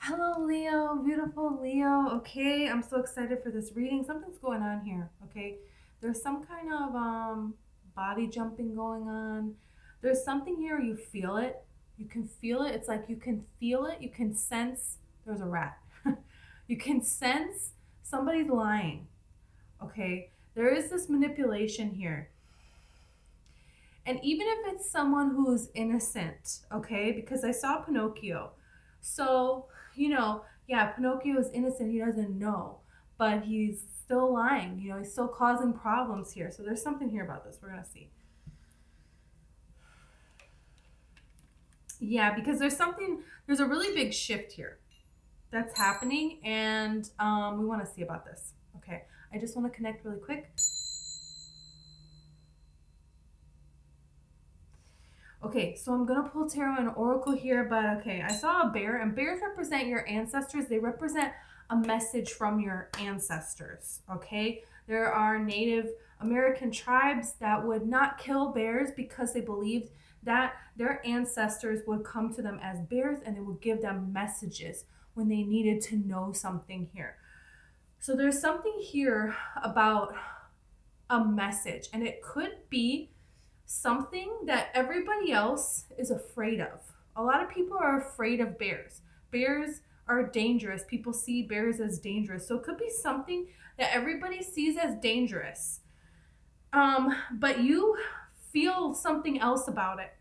Hello, Leo, beautiful Leo. Okay, I'm so excited for this reading. Something's going on here. Okay, there's some kind of body jumping going on. There's something here. You feel it. You can feel it. It's like you can feel it. You can sense. There's a rat. You can sense somebody's lying. Okay, there is this manipulation here. And even if it's someone who's innocent, okay, because I saw Pinocchio. So, yeah, Pinocchio is innocent. He doesn't know, but he's still lying. He's still causing problems here. So there's something here about this. We're going to see. Yeah, because there's a really big shift here that's happening, and we want to see about this. Okay, I just want to connect really quick. Okay, so I'm going to pull tarot and oracle here, but okay, I saw a bear, and bears represent your ancestors. They represent a message from your ancestors, okay? There are Native American tribes that would not kill bears because they believed that their ancestors would come to them as bears and they would give them messages when they needed to know something here. So there's something here about a message, and it could be something that everybody else is afraid of. A lot of people are afraid of bears. Bears are dangerous. People see bears as dangerous. So it could be something that everybody sees as dangerous. But you feel something else about it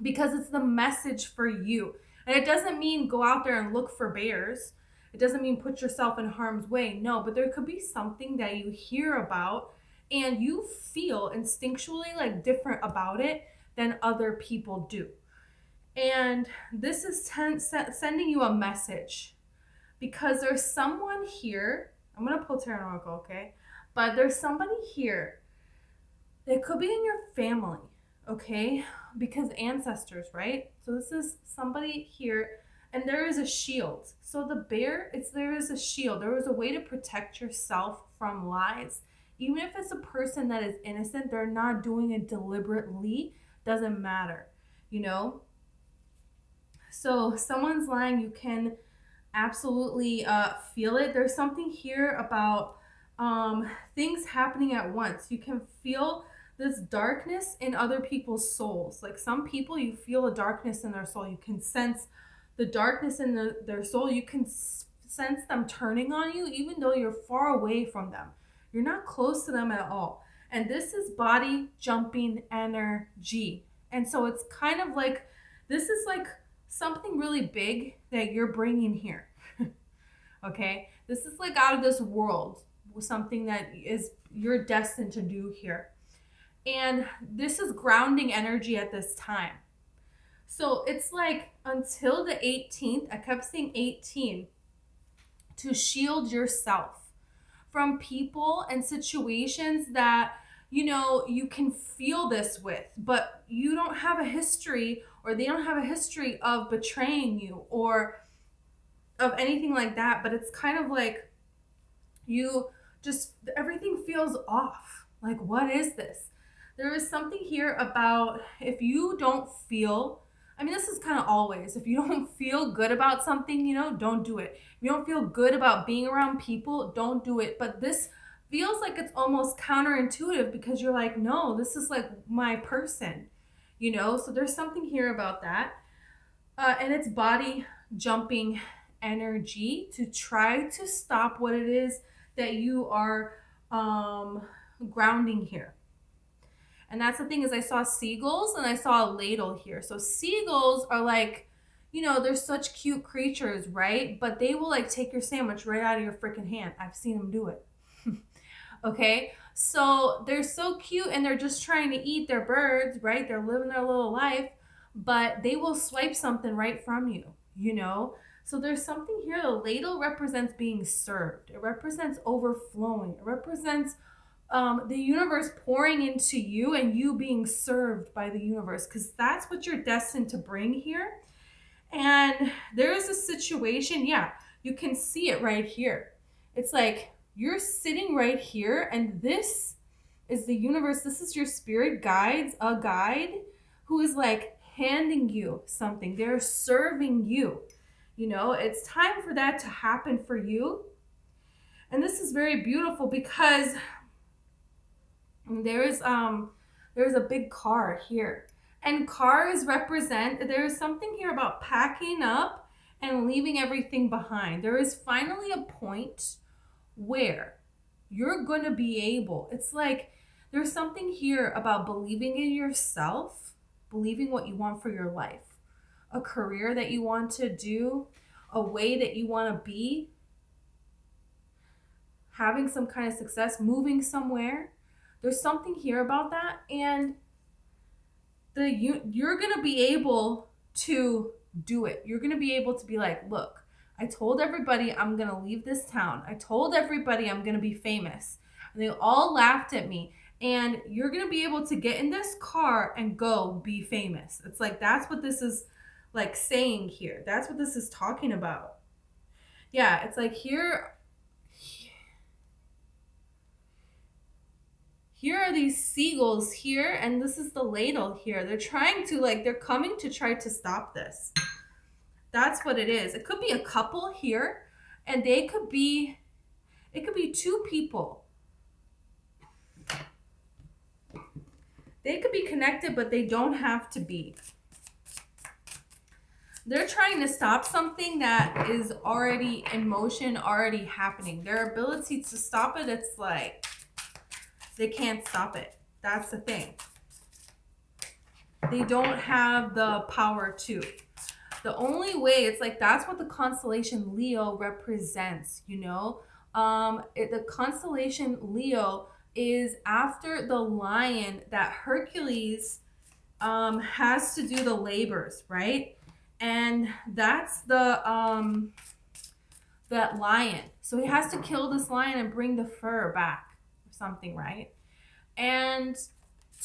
because it's the message for you. And it doesn't mean go out there and look for bears. It doesn't mean put yourself in harm's way. No, but there could be something that you hear about and you feel instinctually like different about it than other people do. And this is sending you a message because there's someone here. I'm going to pull tarot oracle, okay? But there's somebody here that could be in your family, okay? Because ancestors, right? So this is somebody here, and there is a shield. So the bear, there is a shield. There is a way to protect yourself from lies. Even if it's a person that is innocent, they're not doing it deliberately, doesn't matter, So someone's lying, you can absolutely feel it. There's something here about things happening at once. You can feel this darkness in other people's souls. Like some people, you feel a darkness in their soul. You can sense the darkness in their soul. You can sense them turning on you, even though you're far away from them. You're not close to them at all. And this is body jumping energy. And so it's kind of like, this is like something really big that you're bringing here. Okay? This is like out of this world, something that is you're destined to do here. And this is grounding energy at this time. So it's like until the 18th, I kept saying 18, to shield yourself from people and situations that you can feel this with, but you don't have a history, or they don't have a history of betraying you or of anything like that. But it's kind of like everything feels off. Like, what is this? There is something here about if you don't feel, this is kind of always, if you don't feel good about something, don't do it. If you don't feel good about being around people, don't do it. But this feels like it's almost counterintuitive because you're like, no, this is like my person, So there's something here about that. And it's body jumping energy to try to stop what it is that you are grounding here. And that's the thing, is I saw seagulls and I saw a ladle here. So seagulls are like, they're such cute creatures, right? But they will like take your sandwich right out of your freaking hand. I've seen them do it. Okay? So they're so cute and they're just trying to eat their birds, right? They're living their little life, but they will swipe something right from you, So there's something here. The ladle represents being served. It represents overflowing. It represents the universe pouring into you and you being served by the universe, because that's what you're destined to bring here. And there is a situation, yeah, you can see it right here. It's like you're sitting right here, and this is the universe. This is your spirit guides, a guide who is like handing you something. They're serving you, You know, it's time for that to happen for you. And this is very beautiful because there's a big car here. And cars represent, there's something here about packing up and leaving everything behind. There is finally a point where you're going to be able, it's like there's something here about believing in yourself, believing what you want for your life, a career that you want to do, a way that you want to be, having some kind of success, moving somewhere. There's something here about that, and you're going to be able to do it. You're going to be able to be like, look, I told everybody I'm going to leave this town. I told everybody I'm going to be famous. And they all laughed at me. And you're going to be able to get in this car and go be famous. It's like, that's what this is like saying here. That's what this is talking about. Yeah, it's like here are these seagulls here, and this is the ladle here. They're trying to, like, they're coming to try to stop this. That's what it is. It could be a couple here, and it could be two people. They could be connected, but they don't have to be. They're trying to stop something that is already in motion, already happening. Their ability to stop it, it's like, they can't stop it. That's the thing. They don't have the power to. The only way, it's like, that's what the constellation Leo represents, you know? The constellation Leo is after the lion that Hercules has to do the labors, right? And that's the that lion. So he has to kill this lion and bring the fur back or something, right? And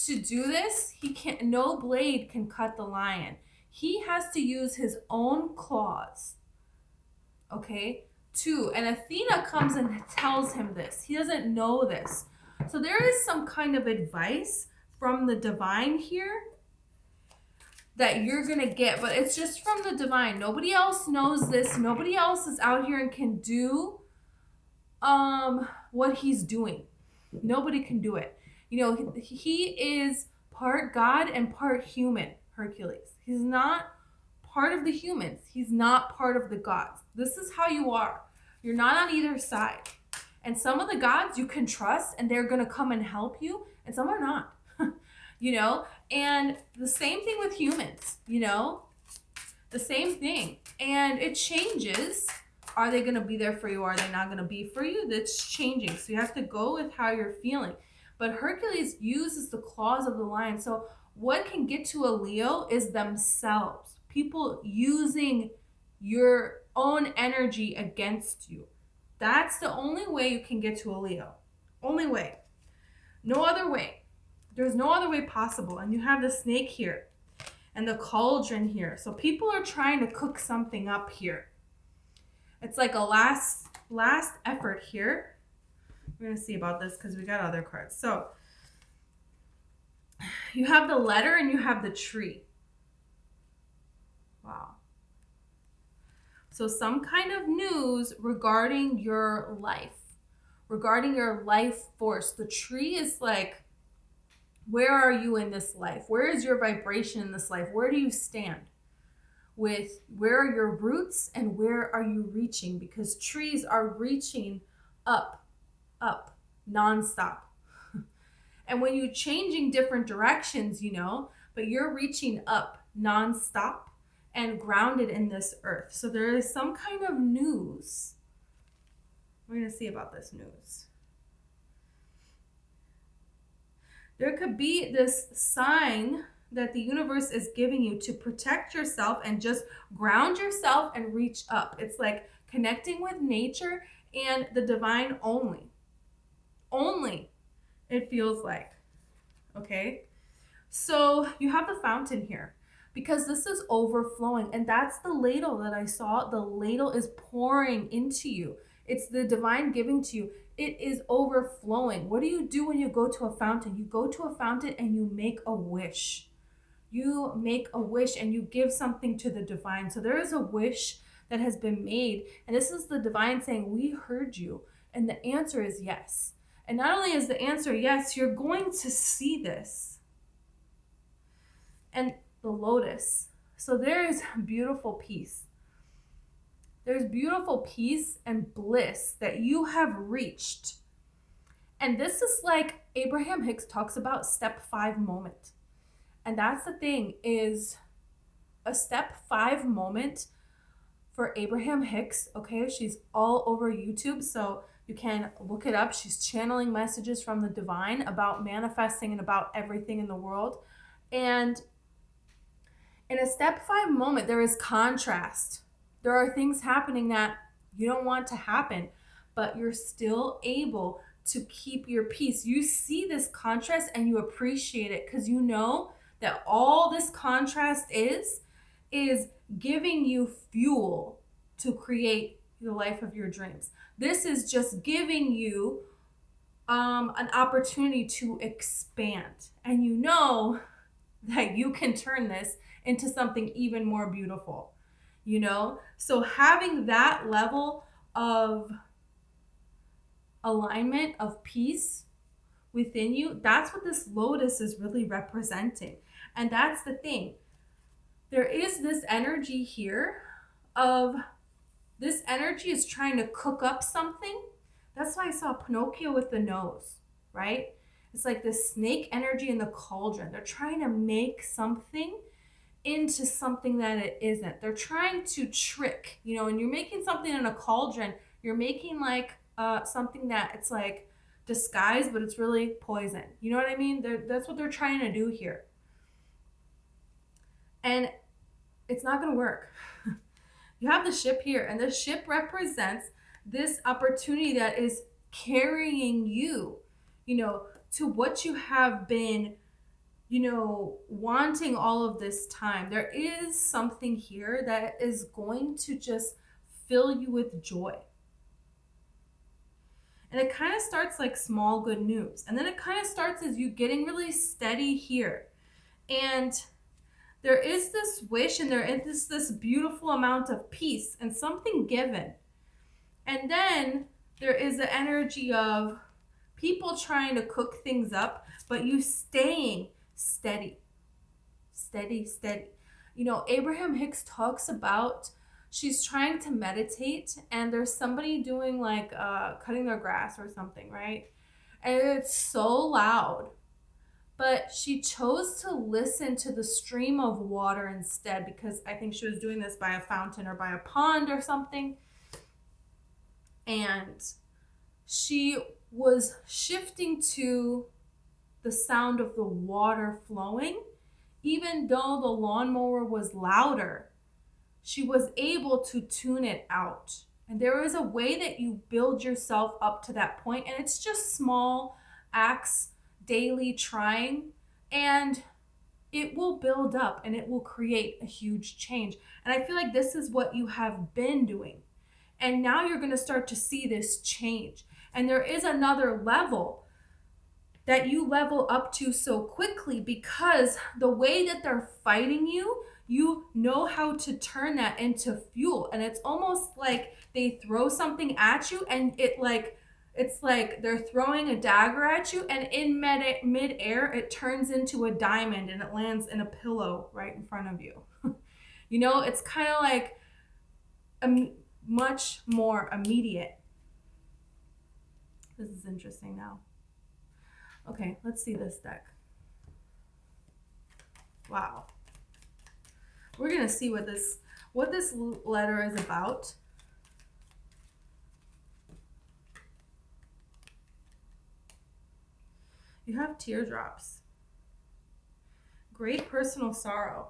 to do this, no blade can cut the lion. He has to use his own claws, okay, and Athena comes and tells him this. He doesn't know this. So there is some kind of advice from the divine here that you're going to get, but it's just from the divine. Nobody else knows this. Nobody else is out here and can do what he's doing. Nobody can do it. You know, he is part God and part human, Hercules. He's not part of the humans. He's not part of the gods. This is how you are. You're not on either side. And some of the gods you can trust and they're going to come and help you, and some are not. You know, and the same thing with humans, you know, the same thing. And it changes. Are they going to be there for you? Are they not going to be for you? That's changing. So you have to go with how you're feeling. But Hercules uses the claws of the lion. So what can get to a Leo is themselves. People using your own energy against you. That's the only way you can get to a Leo. Only way. No other way. There's no other way possible. And you have the snake here and the cauldron here. So people are trying to cook something up here. It's like a last effort here. We're going to see about this because we got other cards. So you have the letter and you have the tree. Wow. So some kind of news regarding your life, regarding your life force. The tree is like, where are you in this life? Where is your vibration in this life? Where do you stand? With where are your roots and where are you reaching? Because trees are reaching up, nonstop. And when you're changing different directions, you know, but you're reaching up nonstop and grounded in this earth. So there is some kind of news. We're going to see about this news. There could be this sign that the universe is giving you to protect yourself and just ground yourself and reach up. It's like connecting with nature and the divine only. Only, it feels like. Okay? So you have the fountain here because this is overflowing, and that's the ladle that I saw. The ladle is pouring into you. It's the divine giving to you. It is overflowing. What do you do when you go to a fountain? You go to a fountain and you make a wish. You make a wish and you give something to the divine. So there is a wish that has been made. And this is the divine saying, we heard you. And the answer is yes. And not only is the answer yes, you're going to see this. And the lotus. So there is beautiful peace. There's beautiful peace and bliss that you have reached. And this is like Abraham Hicks talks about step 5 moment. And that's the thing, is a step 5 moment for Abraham Hicks. Okay, she's all over YouTube, so you can look it up. She's channeling messages from the divine about manifesting and about everything in the world. And in a step 5 moment, there is contrast. There are things happening that you don't want to happen, but you're still able to keep your peace. You see this contrast and you appreciate it because you know that all this contrast is giving you fuel to create the life of your dreams. This is just giving you an opportunity to expand. And you know that you can turn this into something even more beautiful, you know? So having that level of alignment, of peace within you, that's what this lotus is really representing. And that's the thing. There is this energy here of, this energy is trying to cook up something. That's why I saw Pinocchio with the nose, right? It's like this snake energy in the cauldron. They're trying to make something into something that it isn't. They're trying to trick, you know, when you're making something in a cauldron, you're making like something that it's like disguised, but it's really poison. You know what I mean? That's what they're trying to do here. And it's not going to work. You have the ship here, and the ship represents this opportunity that is carrying you, you know, to what you have been, you know, wanting all of this time. There is something here that is going to just fill you with joy. And it kind of starts like small good news. And then it kind of starts as you getting really steady here. And there is this wish, and there is this beautiful amount of peace and something given. And then there is the energy of people trying to cook things up, but you staying steady. Steady, steady. You know, Abraham Hicks talks about, she's trying to meditate, and there's somebody doing like cutting their grass or something, right? And it's so loud. But she chose to listen to the stream of water instead, because I think she was doing this by a fountain or by a pond or something. And she was shifting to the sound of the water flowing. Even though the lawnmower was louder, she was able to tune it out. And there is a way that you build yourself up to that point, and it's just small acts, daily trying, and it will build up and it will create a huge change. And I feel like this is what you have been doing. And now you're going to start to see this change. And there is another level that you level up to so quickly, because the way that they're fighting you, you know how to turn that into fuel. And it's almost like they throw something at you, and it's like they're throwing a dagger at you, and in mid-air, it turns into a diamond and it lands in a pillow right in front of you. You know, it's kind of like much more immediate. This is interesting now. Okay, let's see this deck. Wow. We're going to see what this letter is about. You have teardrops. Great personal sorrow.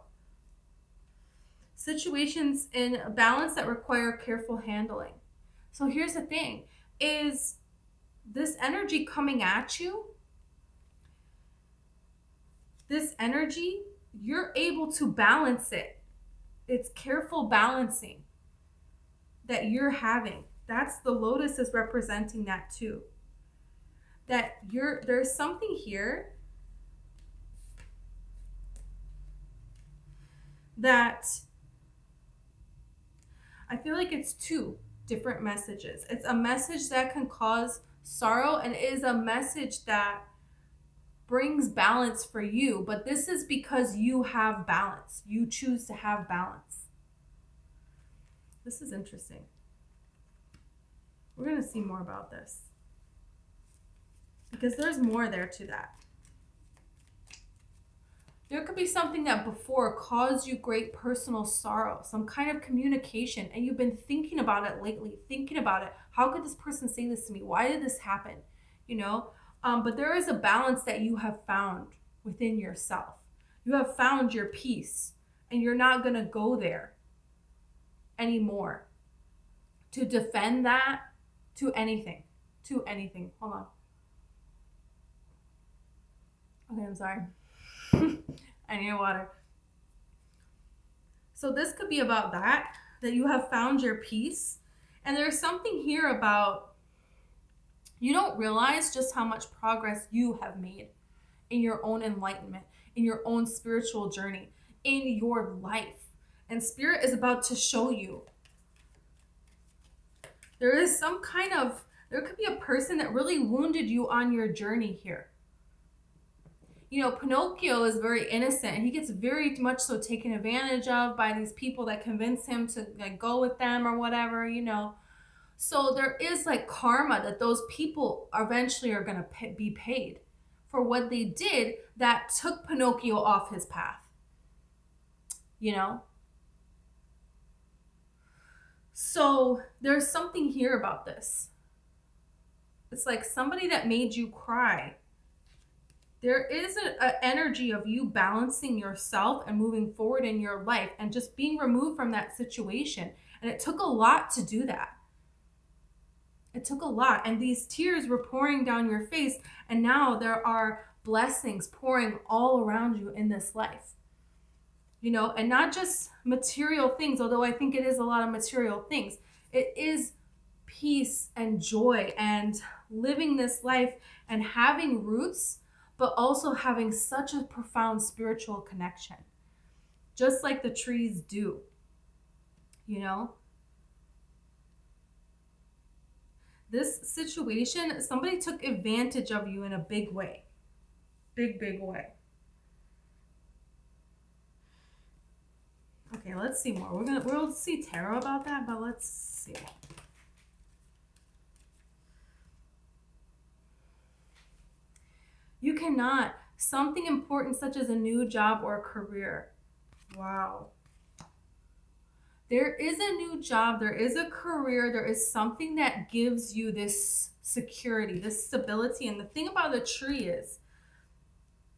Situations in balance that require careful handling. So here's the thing, is this energy coming at you, this energy, you're able to balance it. It's careful balancing that you're having. That's, the lotus is representing that too. That there's something here that I feel like it's two different messages. It's a message that can cause sorrow, and it is a message that brings balance for you, but this is because you have balance. You choose to have balance. This is interesting. We're going to see more about this because there's more there to that. There could be something that before caused you great personal sorrow, some kind of communication, and you've been thinking about it lately, thinking about it. How could this person say this to me? Why did this happen? You know, but there is a balance that you have found within yourself. You have found your peace, and you're not going to go there anymore to defend that to anything. Hold on. Okay, I'm sorry. I need water. So this could be about that you have found your peace. And there's something here about you don't realize just how much progress you have made in your own enlightenment, in your own spiritual journey, in your life. And Spirit is about to show you. There could be a person that really wounded you on your journey here. You know, Pinocchio is very innocent, and he gets very much so taken advantage of by these people that convince him to like go with them or whatever, you know. So there is like karma that those people eventually are going to be paid for what they did that took Pinocchio off his path. You know? So there's something here about this. It's like somebody that made you cry. There is an energy of you balancing yourself and moving forward in your life and just being removed from that situation. And it took a lot to do that. It took a lot. And these tears were pouring down your face. And now there are blessings pouring all around you in this life. You know, and not just material things, although I think it is a lot of material things. It is peace and joy and living this life and having roots, but also having such a profound spiritual connection, just like the trees do, you know? This situation, somebody took advantage of you in a big way. Big way. Okay, let's see more. We'll see tarot about that, but let's see. You cannot. Something important such as a new job or career. Wow. There is a new job, there is a career, there is something that gives you this security, this stability. And the thing about a tree is,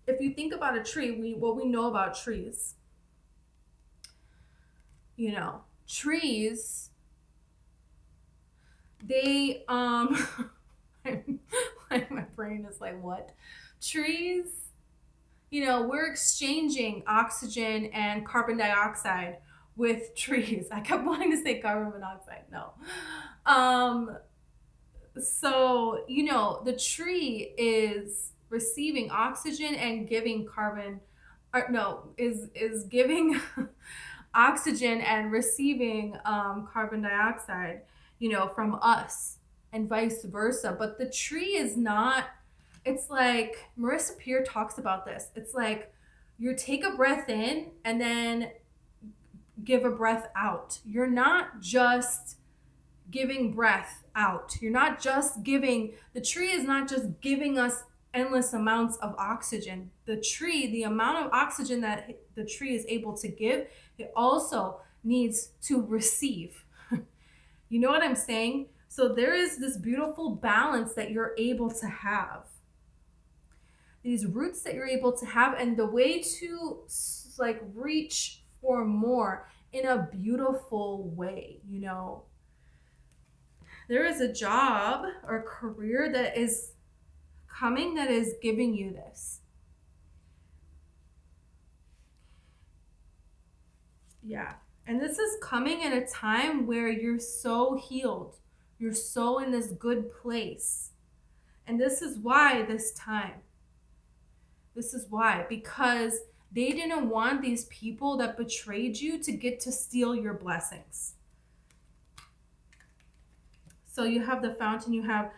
if you think about a tree, what we know about trees, you know, trees, they, my brain is like, what? Trees, you know, we're exchanging oxygen and carbon dioxide with trees. I kept wanting to say carbon monoxide. No. So, you know, the tree is receiving oxygen and giving is giving oxygen and receiving carbon dioxide, you know, from us and vice versa. But the tree is not, it's like, Marissa Peer talks about this. It's like you take a breath in and then give a breath out. You're not just giving breath out. You're not just giving, the tree is not just giving us endless amounts of oxygen. The tree, the amount of oxygen that the tree is able to give, it also needs to receive. You know what I'm saying? So there is this beautiful balance that you're able to have. These roots that you're able to have, and the way to like reach for more in a beautiful way, you know. There is a job or career that is coming that is giving you this. Yeah. And this is coming at a time where you're so healed. You're so in this good place. And this is why this time. This is why. Because they didn't want these people that betrayed you to get to steal your blessings. So you have the fountain, you have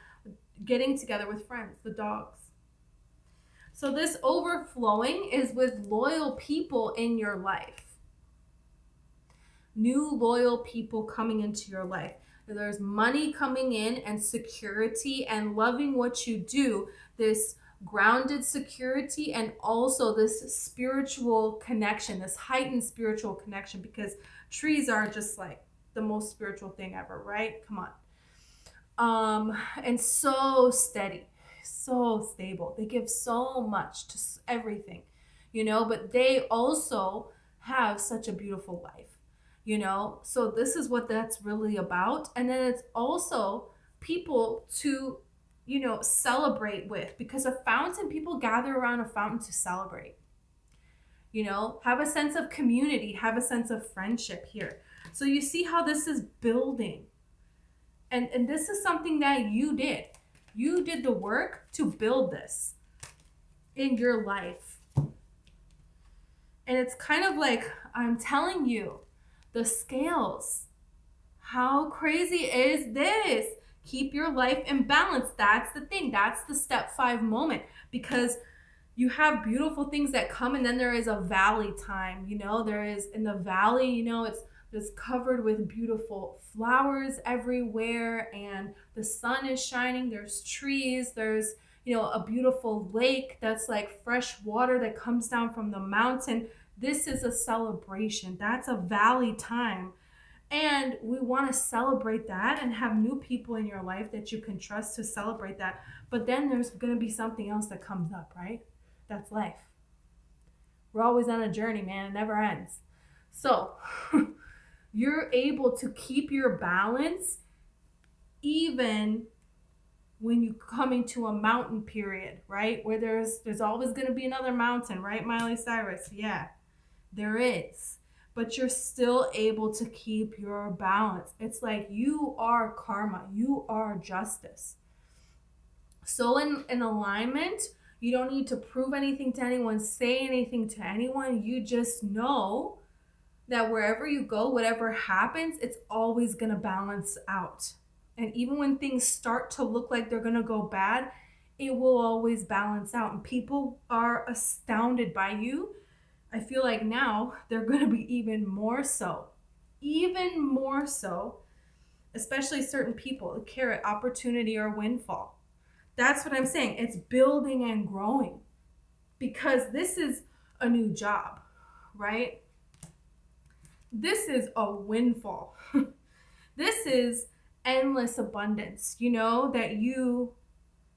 getting together with friends, the dogs. So this overflowing is with loyal people in your life. New loyal people coming into your life. There's money coming in and security and loving what you do. This grounded security and also this spiritual connection, this heightened spiritual connection, because trees are just like the most spiritual thing ever, right? Come on. And so steady, so stable. They give so much to everything, you know, but they also have such a beautiful life, you know? So this is what that's really about. And then it's also people to, you know, celebrate with, because a fountain, people gather around a fountain to celebrate, you know, have a sense of community, have a sense of friendship here. So you see how this is building. And this is something that you did. You did the work to build this in your life. And it's kind of like, I'm telling you, the scales. How crazy is this? Keep your life in balance. That's the thing. That's the step 5 moment, because you have beautiful things that come, and then there is a valley time, you know, there is in the valley, you know, it's covered with beautiful flowers everywhere, and the sun is shining, there's trees, there's, you know, a beautiful lake that's like fresh water that comes down from the mountain. This is a celebration. That's a valley time. And we want to celebrate that and have new people in your life that you can trust to celebrate that. But then there's going to be something else that comes up, right? That's life. We're always on a journey, man. It never ends. So you're able to keep your balance even when you come into a mountain period, right? Where there's always going to be another mountain, right, Miley Cyrus? Yeah, there is. But you're still able to keep your balance. It's like you are karma. You are justice. So in alignment, you don't need to prove anything to anyone, say anything to anyone. You just know that wherever you go, whatever happens, it's always going to balance out. And even when things start to look like they're going to go bad, it will always balance out. And people are astounded by you. I feel like now they're going to be even more so, especially certain people, the carrot, opportunity or windfall. That's what I'm saying. It's building and growing, because this is a new job, right? This is a windfall. This is endless abundance, you know, that you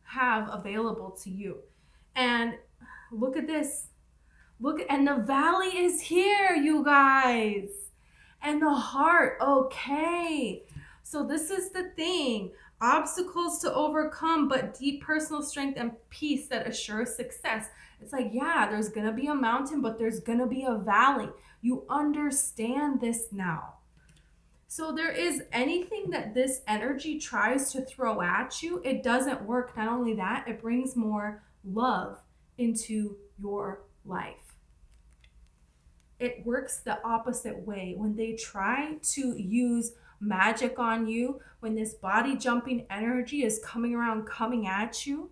have available to you. And look at this. Look, and the valley is here, you guys. And the heart, okay. So this is the thing. Obstacles to overcome, but deep personal strength and peace that assures success. It's like, yeah, there's going to be a mountain, but there's going to be a valley. You understand this now. So there is anything that this energy tries to throw at you, it doesn't work. Not only that, it brings more love into your life. It works the opposite way. When they try to use magic on you, when this body jumping energy is coming around, coming at you,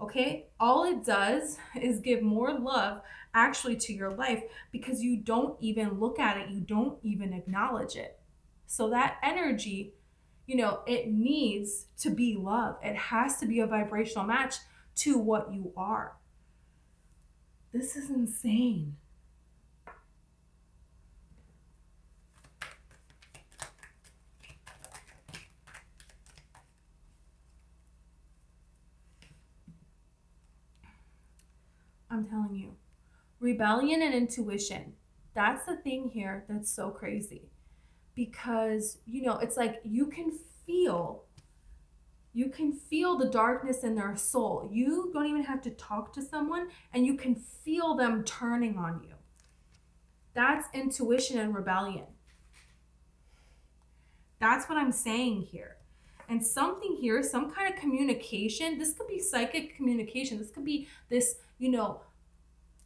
okay, all it does is give more love actually to your life, because you don't even look at it, you don't even acknowledge it. So that energy, you know, it needs to be love. It has to be a vibrational match to what you are. This is insane. I'm telling you, rebellion and intuition, that's the thing here that's so crazy. Because, you know, it's like you can feel the darkness in their soul. You don't even have to talk to someone, and you can feel them turning on you. That's intuition and rebellion. That's what I'm saying here. And something here, some kind of communication, this could be psychic communication. This could be this, you know,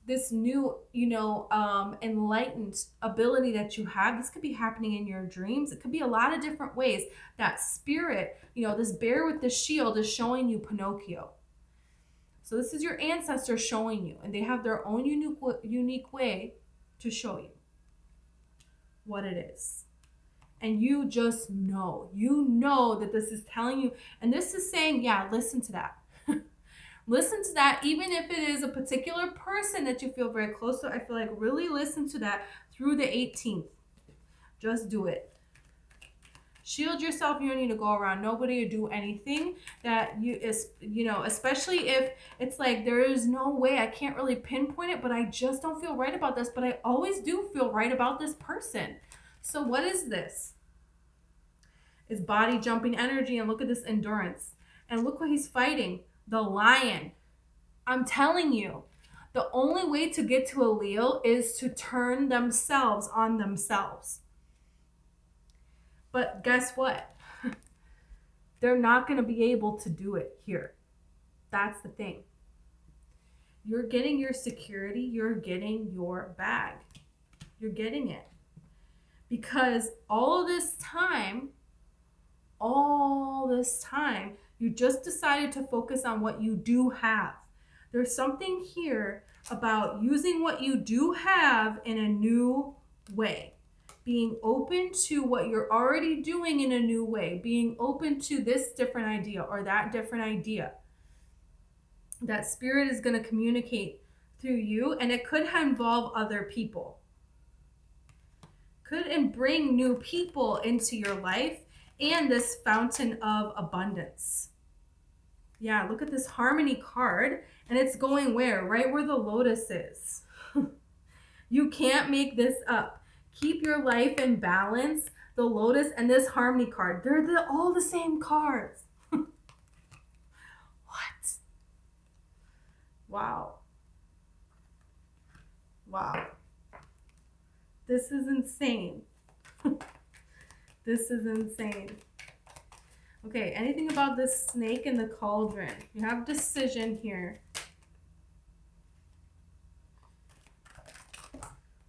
this new, enlightened ability that you have. This could be happening in your dreams. It could be a lot of different ways that spirit, this bear with the shield is showing you Pinocchio. So this is your ancestor showing you, and they have their own unique way to show you what it is. And you just know, that this is telling you, and this is saying, yeah, listen to that. Listen to that, even if it is a particular person that you feel very close to. I feel like really listen to that through the 18th. Just do it. Shield yourself. You don't need to go around nobody or do anything that especially if it's like there is no way, I can't really pinpoint it, but I just don't feel right about this, but I always do feel right about this person. So what is this? It's body jumping energy, and look at this endurance. And look what he's fighting. The lion. I'm telling you, the only way to get to a Leo is to turn themselves on themselves. But guess what? They're not going to be able to do it here. That's the thing. You're getting your security. You're getting your bag. You're getting it. Because all this time, you just decided to focus on what you do have. There's something here about using what you do have in a new way. Being open to what you're already doing in a new way. Being open to this different idea or that different idea. That spirit is going to communicate through you, and it could involve other people. Could bring new people into your life and this fountain of abundance. Yeah, look at this harmony card, and it's going where? Right where the lotus is. You can't make this up. Keep your life in balance. The lotus and this harmony card, they're all the same cards. What? Wow. This is insane. This is insane. Okay, anything about this snake in the cauldron? You have decision here.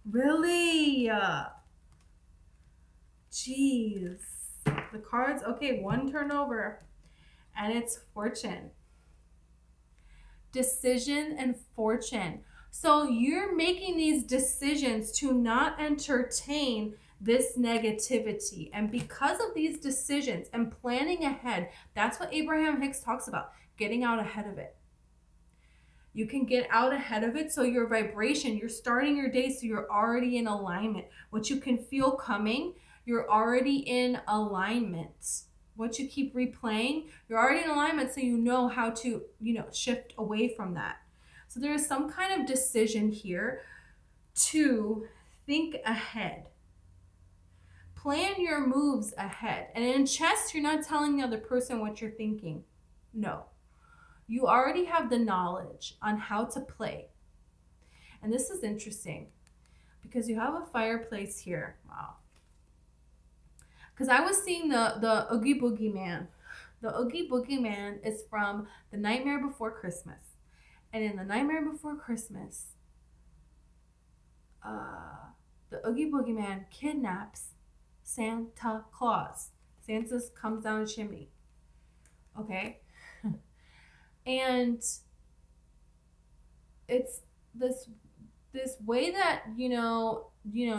Really? Jeez. The cards, okay, one turn over. And it's fortune. Decision and fortune. So you're making these decisions to not entertain this negativity. And because of these decisions and planning ahead, that's what Abraham Hicks talks about, getting out ahead of it. You can get out ahead of it, so your vibration, you're starting your day, so you're already in alignment. What you can feel coming, you're already in alignment. What you keep replaying, you're already in alignment, so you know how to, shift away from that. So there is some kind of decision here to think ahead. Plan your moves ahead. And in chess, you're not telling the other person what you're thinking. No. You already have the knowledge on how to play. And this is interesting because you have a fireplace here. Wow. Because I was seeing the Oogie Boogie Man. The Oogie Boogie Man is from The Nightmare Before Christmas. And in The Nightmare Before Christmas, the Oogie Boogie Man kidnaps Santa Claus. Santa comes down a chimney. Okay? And it's this way that,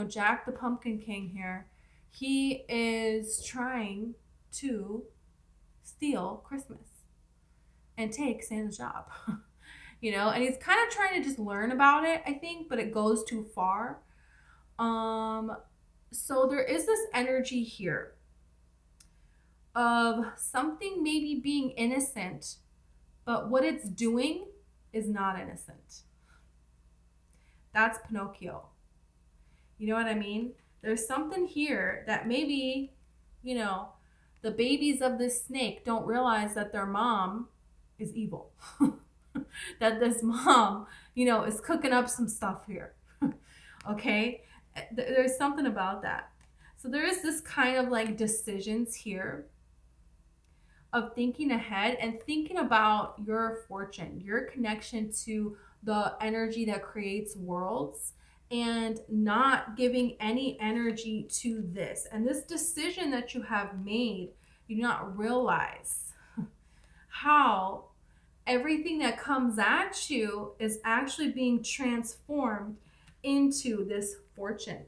Jack the Pumpkin King here, he is trying to steal Christmas and take Santa's job. And he's kind of trying to just learn about it, I think, but it goes too far. So there is this energy here of something maybe being innocent, but what it's doing is not innocent. That's Pinocchio. You know what I mean? There's something here that maybe, the babies of this snake don't realize that their mom is evil. That this mom, is cooking up some stuff here. Okay? There's something about that. So there is this kind of like decisions here of thinking ahead and thinking about your fortune, your connection to the energy that creates worlds, and not giving any energy to this. And this decision that you have made, you do not realize how everything that comes at you is actually being transformed into this fortune,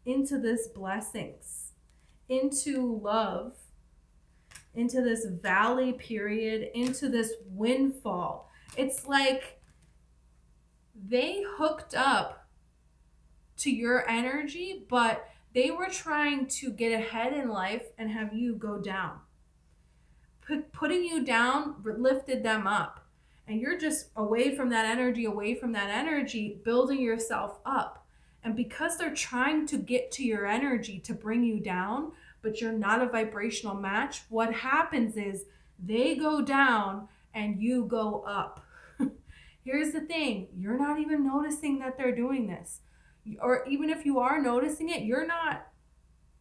into this blessings, into love, into this valley period, into this windfall. It's like they hooked up to your energy, but they were trying to get ahead in life and have you go down. Putting you down lifted them up. And you're just away from that energy, building yourself up. And because they're trying to get to your energy to bring you down, but you're not a vibrational match, what happens is they go down and you go up. Here's the thing, you're not even noticing that they're doing this. Or even if you are noticing it, you're not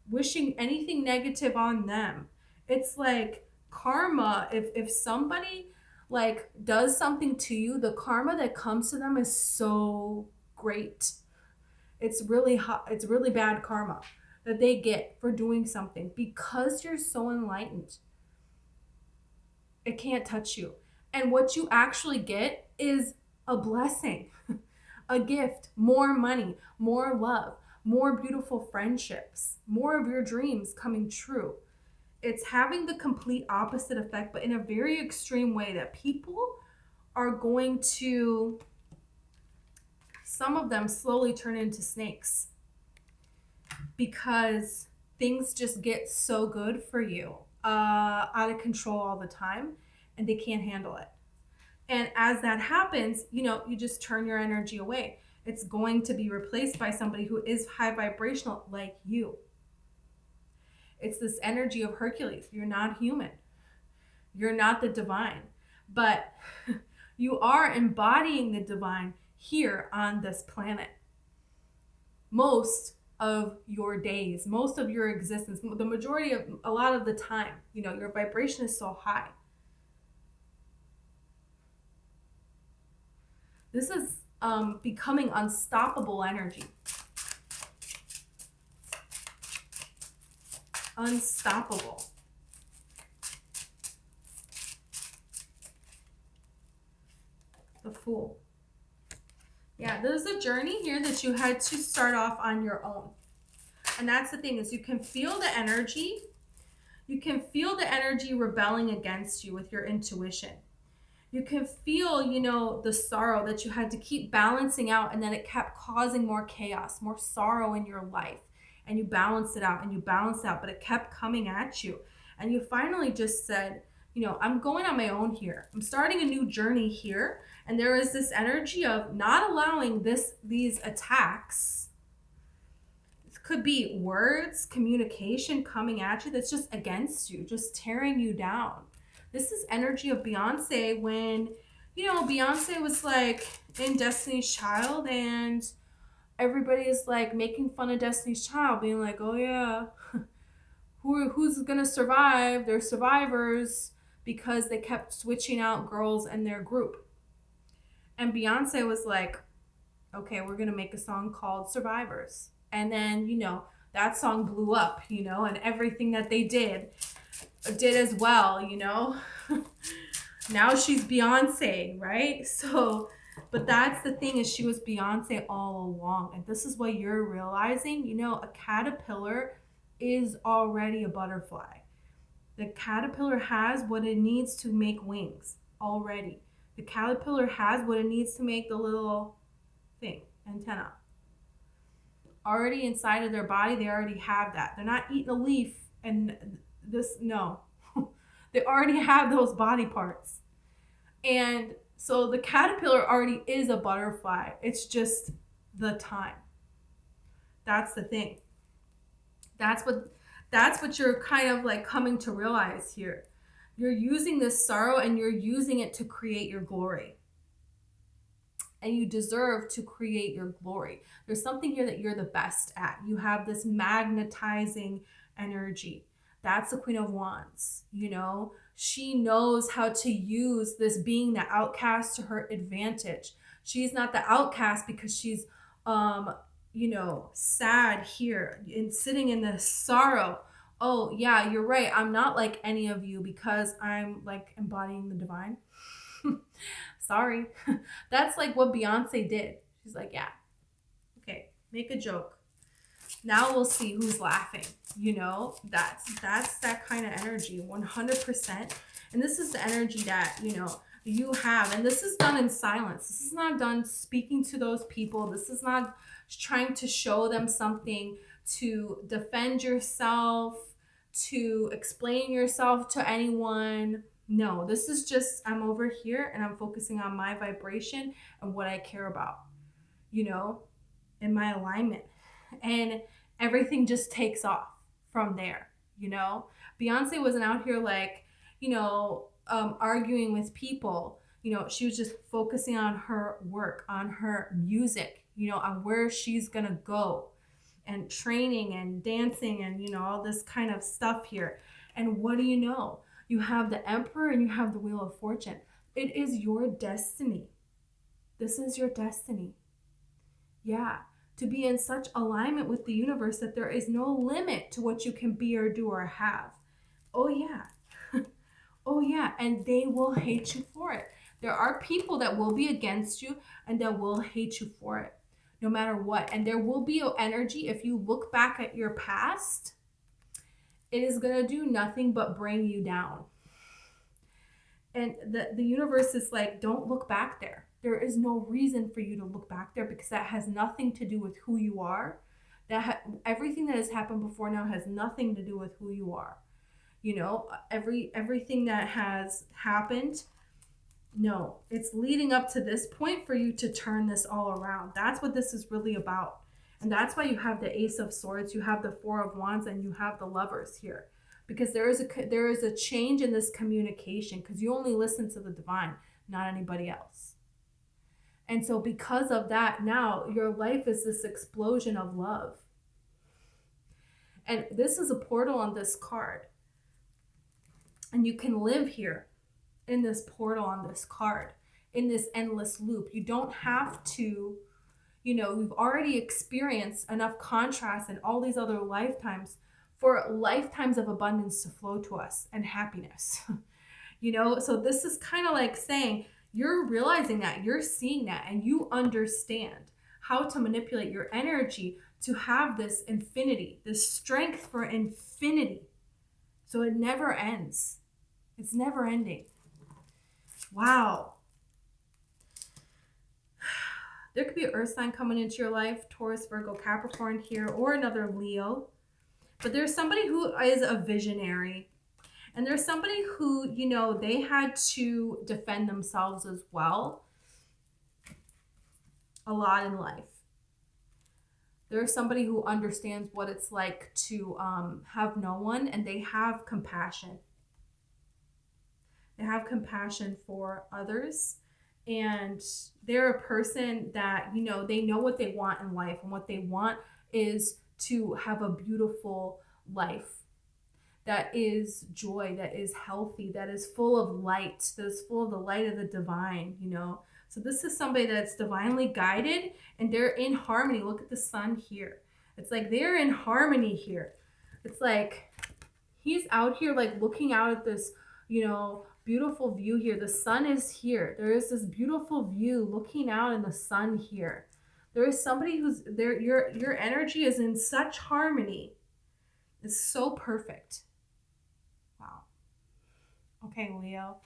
wishing anything negative on them. It's like karma. If somebody like does something to you, the karma that comes to them is so great. It's really hot. It's really bad karma that they get for doing something, because you're so enlightened. It can't touch you. And what you actually get is a blessing, a gift, more money, more love, more beautiful friendships, more of your dreams coming true. It's having the complete opposite effect, but in a very extreme way, that people are going to, some of them slowly turn into snakes, because things just get so good for you, out of control all the time, and they can't handle it. And as that happens, you just turn your energy away. It's going to be replaced by somebody who is high vibrational like you. It's this energy of Hercules. You're not human. You're not the divine, but you are embodying the divine here on this planet. Most of your days, most of your existence, the majority of, a lot of the time, your vibration is so high. This is becoming unstoppable energy. Unstoppable. The Fool. Yeah, there's a journey here that you had to start off on your own. And that's the thing, is you can feel the energy. You can feel the energy rebelling against you with your intuition. You can feel, the sorrow that you had to keep balancing out, and then it kept causing more chaos, more sorrow in your life. And you balanced it out and you balanced out, but it kept coming at you. And you finally just said, I'm going on my own here. I'm starting a new journey here. And there is this energy of not allowing these attacks. It could be words, communication coming at you that's just against you, just tearing you down. This is energy of Beyonce when, Beyonce was like in Destiny's Child, and everybody is like making fun of Destiny's Child, being like, oh yeah, who's gonna survive? They're survivors, because they kept switching out girls in their group. And Beyonce was like, okay, we're gonna make a song called Survivors. And then, that song blew up, and everything that they did as well, Now she's Beyonce, right? So, but that's the thing, is she was Beyonce all along. And this is what you're realizing, a caterpillar is already a butterfly. The caterpillar has what it needs to make wings already. The caterpillar has what it needs to make the little thing, antenna. Already inside of their body, they already have that. They're not eating a leaf and this, no. They already have those body parts. And so the caterpillar already is a butterfly. It's just the time. That's the thing. That's what you're kind of like coming to realize here. You're using this sorrow and you're using it to create your glory. And you deserve to create your glory. There's something here that you're the best at. You have this magnetizing energy. That's the Queen of Wands, She knows how to use this being the outcast to her advantage. She's not the outcast because she's, sad here and sitting in this sorrow. Oh, yeah, you're right. I'm not like any of you because I'm like embodying the divine. Sorry. That's like what Beyonce did. She's like, yeah, okay, make a joke. Now we'll see who's laughing. That's that kind of energy, 100%. And this is the energy that, you have. And this is done in silence. This is not done speaking to those people. This is not trying to show them something, to defend yourself, to explain yourself to anyone. No, this is just, I'm over here and I'm focusing on my vibration and what I care about, in my alignment. And everything just takes off from there. Beyonce wasn't out here like, arguing with people. She was just focusing on her work, on her music, on where she's gonna go, and training and dancing and all this kind of stuff here. And what do you know? You have the Emperor and you have the Wheel of Fortune. It is your destiny. This is your destiny. Yeah. To be in such alignment with the universe that there is no limit to what you can be or do or have. Oh, yeah. Oh, yeah. And they will hate you for it. There are people that will be against you and that will hate you for it, no matter what. And there will be energy, if you look back at your past, it is going to do nothing but bring you down. And the universe is like, don't look back there. There is no reason for you to look back there because that has nothing to do with who you are. Everything that has happened before now has nothing to do with who you are. Everything that has happened, no, it's leading up to this point for you to turn this all around. That's what this is really about. And that's why you have the Ace of Swords, you have the Four of Wands, and you have the Lovers here. Because there is a change in this communication, because you only listen to the divine, not anybody else. And so because of that, now your life is this explosion of love. And this is a portal on this card. And you can live here in this portal on this card, in this endless loop. You don't have to, we've already experienced enough contrast in all these other lifetimes for lifetimes of abundance to flow to us and happiness. So this is kind of like saying, you're realizing that, you're seeing that, and you understand how to manipulate your energy to have this infinity, this strength for infinity. So it never ends. It's never ending. Wow. There could be an earth sign coming into your life, Taurus, Virgo, Capricorn here, or another Leo. But there's somebody who is a visionary. And there's somebody who, they had to defend themselves as well a lot in life. There's somebody who understands what it's like to have no one, and they have compassion. They have compassion for others. And they're a person that, they know what they want in life. And what they want is to have a beautiful life that is joy, that is healthy, that is full of light, that is full of the light of the divine, So this is somebody that's divinely guided and they're in harmony. Look at the sun here. It's like they're in harmony here. It's like he's out here like looking out at this, beautiful view here. The sun is here. There is this beautiful view looking out in the sun here. There is somebody who's there. Your energy is in such harmony. It's so perfect. Wow. Okay, Leo.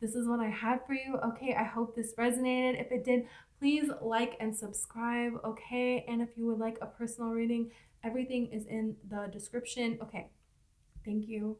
This is what I had for you. Okay, I hope this resonated. If it did, please like and subscribe. Okay, and if you would like a personal reading, everything is in the description. Okay, thank you.